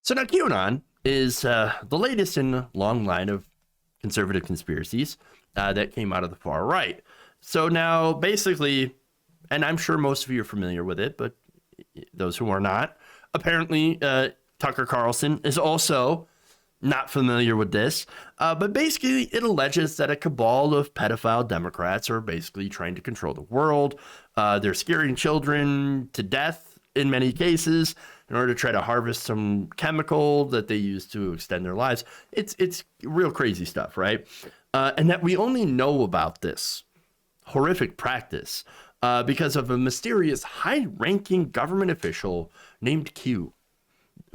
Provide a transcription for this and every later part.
So now QAnon is the latest in a long line of conservative conspiracies that came out of the far right. So now basically, and I'm sure most of you are familiar with it, but those who are not, apparently Tucker Carlson is also not familiar with this. But basically, it alleges that a cabal of pedophile Democrats are basically trying to control the world. They're scaring children to death in many cases in order to try to harvest some chemical that they use to extend their lives. It's real crazy stuff, right? And that we only know about this horrific practice because of a mysterious high-ranking government official named Q,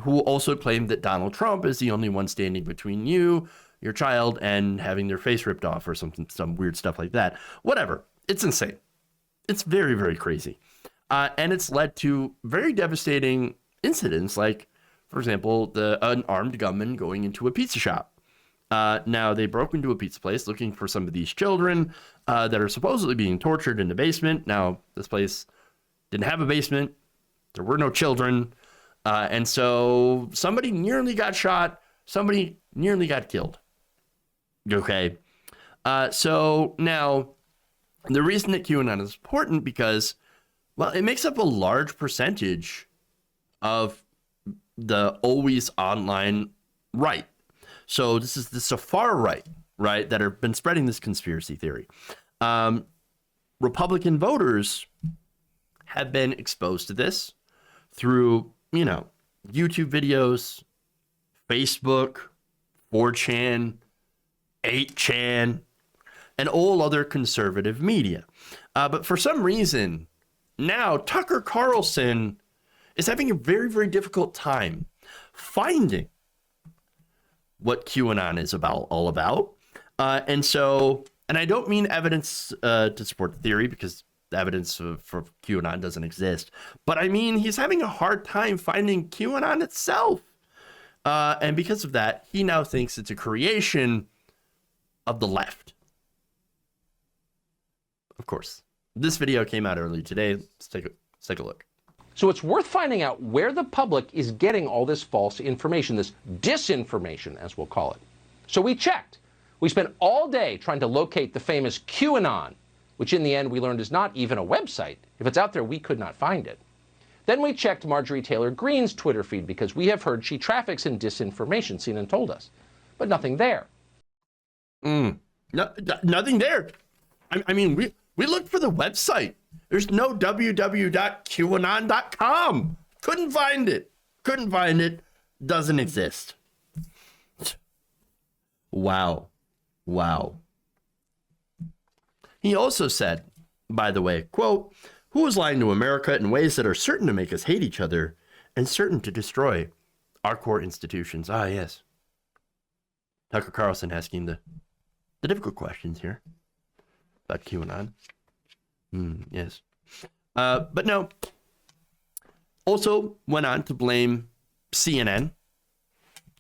who also claimed that Donald Trump is the only one standing between you, your child, and having their face ripped off or some weird stuff like that. Whatever. It's insane. It's very, very crazy. And it's led to very devastating incidents, like, for example, an armed gunman going into a pizza shop. Now, they broke into a pizza place looking for some of these children that are supposedly being tortured in the basement. Now, this place didn't have a basement. There were no children. And so somebody nearly got shot. Somebody nearly got killed. Okay. So now, the reason that QAnon is important because, well, it makes up a large percentage of the always online right. So this is the far right, that have been spreading this conspiracy theory. Republican voters have been exposed to this through, YouTube videos, Facebook, 4chan, 8chan, and all other conservative media. But for some reason, now Tucker Carlson is having a very, very difficult time finding what QAnon is all about. And I don't mean evidence to support the theory, because the evidence for QAnon doesn't exist, but I mean he's having a hard time finding QAnon itself. And because of that, he now thinks it's a creation of the left. Of course, this video came out early today. Let's take a look. So it's worth finding out where the public is getting all this false information, this disinformation, as we'll call it. So we checked. We spent all day trying to locate the famous QAnon, which in the end we learned is not even a website. If it's out there, we could not find it. Then we checked Marjorie Taylor Greene's Twitter feed because we have heard she traffics in disinformation, CNN told us, but nothing there. Nothing there. I mean, we looked for the website. There's no www.qanon.com. Couldn't find it. Doesn't exist. Wow. He also said, by the way, quote, "Who is lying to America in ways that are certain to make us hate each other and certain to destroy our core institutions?" Ah, yes. Tucker Carlson asking the difficult questions here about QAnon. Yes. But no. Also went on to blame CNN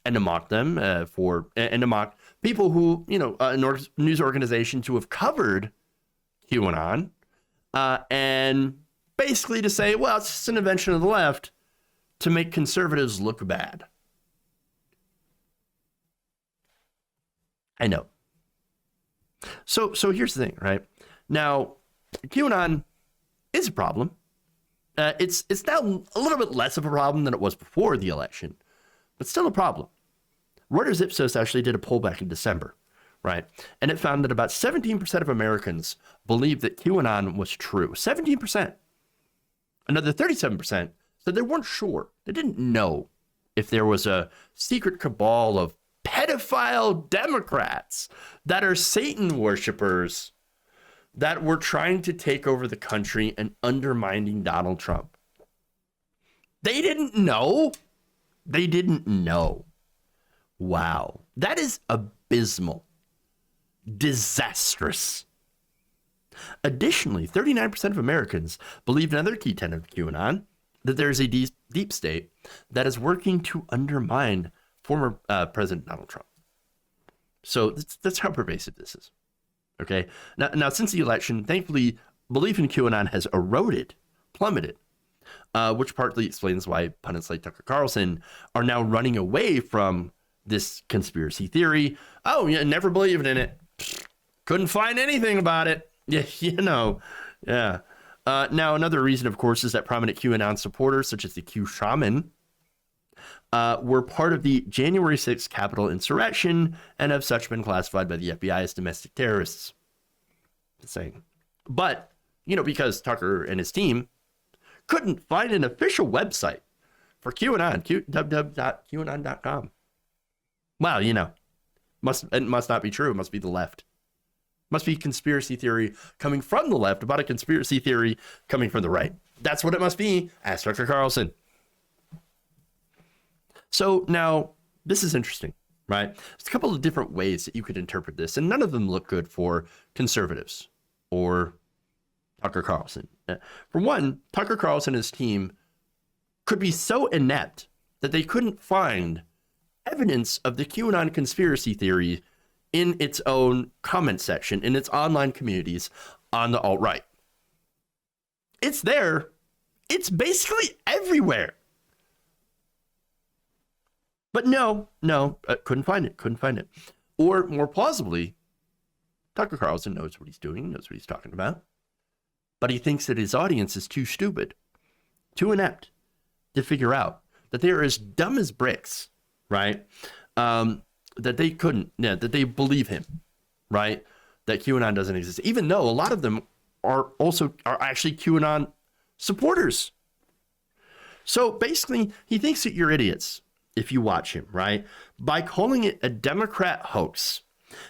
and to mock them and to mock people who, news organizations who have covered QAnon, and basically to say, well, it's just an invention of the left to make conservatives look bad. I know. So here's the thing, right? Now, QAnon is a problem. It's now a little bit less of a problem than it was before the election, but still a problem. Reuters Ipsos actually did a poll back in December, right? And it found that about 17% of Americans believed that QAnon was true. 17%. Another 37% said they weren't sure. They didn't know if there was a secret cabal of pedophile Democrats that are Satan worshipers that were trying to take over the country and undermining Donald Trump. They didn't know. Wow. That is abysmal. Disastrous. Additionally, 39% of Americans believe another key tenet of QAnon, that there is a deep state that is working to undermine former President Donald Trump. So that's how pervasive this is. Okay. Now, since the election, thankfully, belief in QAnon has plummeted. which partly explains why pundits like Tucker Carlson are now running away from this conspiracy theory. Oh, yeah, never believed in it. Couldn't find anything about it. Yeah, yeah. Now, another reason, of course, is that prominent QAnon supporters, such as the Q Shaman, were part of the January 6th Capitol insurrection and have such been classified by the FBI as domestic terrorists. Just saying. But, because Tucker and his team couldn't find an official website for QAnon, www.qanon.com. Well, it must not be true. It must be the left. Must be conspiracy theory coming from the left about a conspiracy theory coming from the right. That's what it must be. Ask Tucker Carlson. So now, this is interesting, right? There's a couple of different ways that you could interpret this, and none of them look good for conservatives or Tucker Carlson. For one, Tucker Carlson and his team could be so inept that they couldn't find evidence of the QAnon conspiracy theory in its own comment section, in its online communities on the alt-right. It's there. It's basically everywhere. But no, couldn't find it. Or more plausibly, Tucker Carlson knows what he's doing, knows what he's talking about, but he thinks that his audience is too stupid, too inept to figure out that they are as dumb as bricks, right? That they believe him, right? That QAnon doesn't exist, even though a lot of them are actually QAnon supporters. So basically, he thinks that you're idiots if you watch him, right? By calling it a Democrat hoax,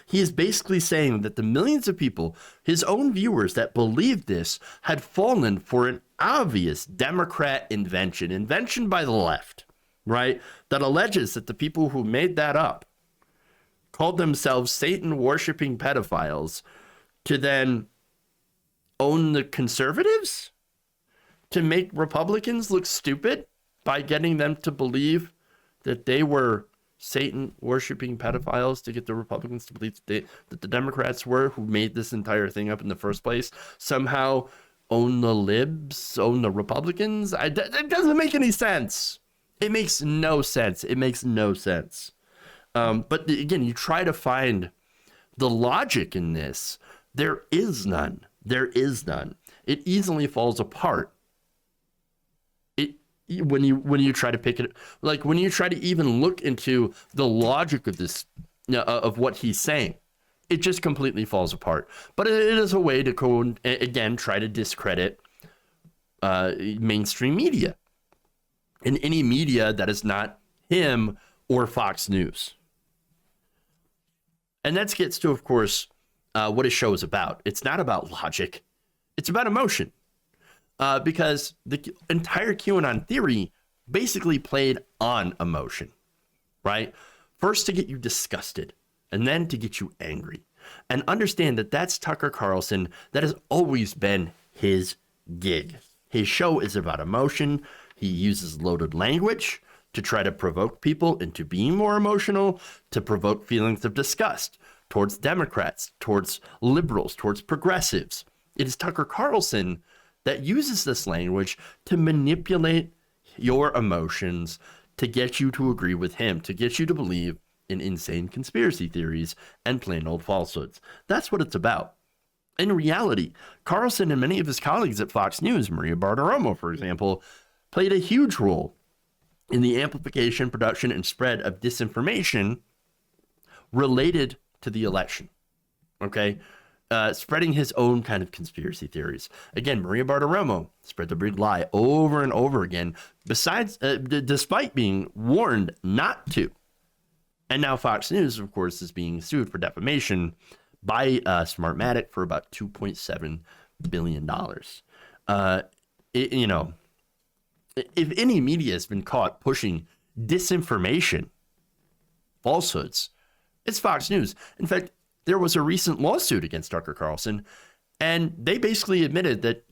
he is basically saying that the millions of people, his own viewers that believed this, had fallen for an obvious Democrat invention by the left, right? That alleges that the people who made that up called themselves Satan-worshiping pedophiles to then own the conservatives? To make Republicans look stupid by getting them to believe that they were Satan-worshiping pedophiles, to get the Republicans to believe that the Democrats who made this entire thing up in the first place, somehow own the libs, own the Republicans? That doesn't make any sense. It makes no sense. But again, you try to find the logic in this. There is none. It easily falls apart. When you try to pick it, like when you try to even look into the logic of this, of what he's saying, it just completely falls apart. But it is a way to go and, again, try to discredit mainstream media and any media that is not him or Fox News. And that gets to, of course, what his show is about. It's not about logic. It's about emotion. Because the entire QAnon theory basically played on emotion, right? First to get you disgusted, and then to get you angry. And understand that that's Tucker Carlson. That has always been his gig. His show is about emotion. He uses loaded language to try to provoke people into being more emotional, to provoke feelings of disgust towards Democrats, towards liberals, towards progressives. It is Tucker Carlson that uses this language to manipulate your emotions, to get you to agree with him, to get you to believe in insane conspiracy theories and plain old falsehoods. That's what it's about. In reality, Carlson and many of his colleagues at Fox News, Maria Bartiromo, for example, played a huge role in the amplification, production, and spread of disinformation related to the election. Okay? Spreading his own kind of conspiracy theories. Again, Maria Bartiromo spread the big lie over and over again, despite being warned not to. And now Fox News, of course, is being sued for defamation by Smartmatic for about $2.7 billion. If any media has been caught pushing disinformation, falsehoods, it's Fox News. In fact, there was a recent lawsuit against Tucker Carlson, and they basically admitted that,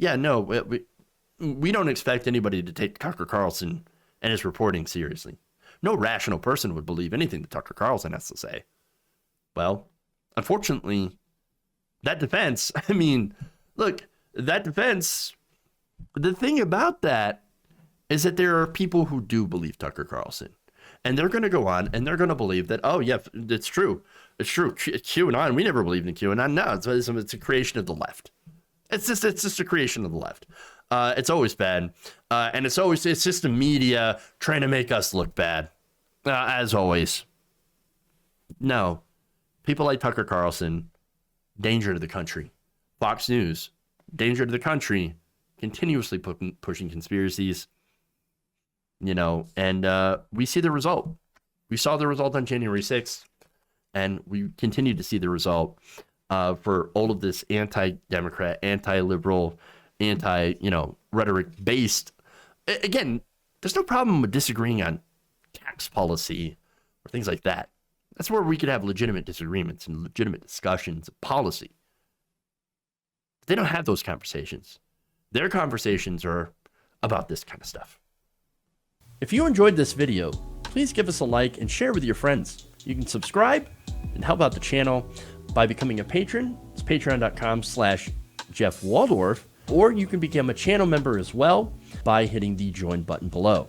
we don't expect anybody to take Tucker Carlson and his reporting seriously. No rational person would believe anything that Tucker Carlson has to say. Well, unfortunately, that defense, the thing about that is that there are people who do believe Tucker Carlson. And they're going to go on and they're going to believe that, oh, yeah, it's true. It's true. QAnon, we never believed in QAnon. No, it's a creation of the left. It's just a creation of the left. It's always bad. And it's just the media trying to make us look bad, as always. No, people like Tucker Carlson, danger to the country. Fox News, danger to the country, continuously pushing conspiracies. And we see the result. We saw the result on January 6th, and we continue to see the result for all of this anti-democrat, anti-liberal, rhetoric-based. Again, there's no problem with disagreeing on tax policy or things like that. That's where we could have legitimate disagreements and legitimate discussions of policy. They don't have those conversations. Their conversations are about this kind of stuff. If you enjoyed this video, please give us a like and share with your friends. You can subscribe and help out the channel by becoming a patron. It's patreon.com/Jeff Waldorf, or you can become a channel member as well by hitting the join button below.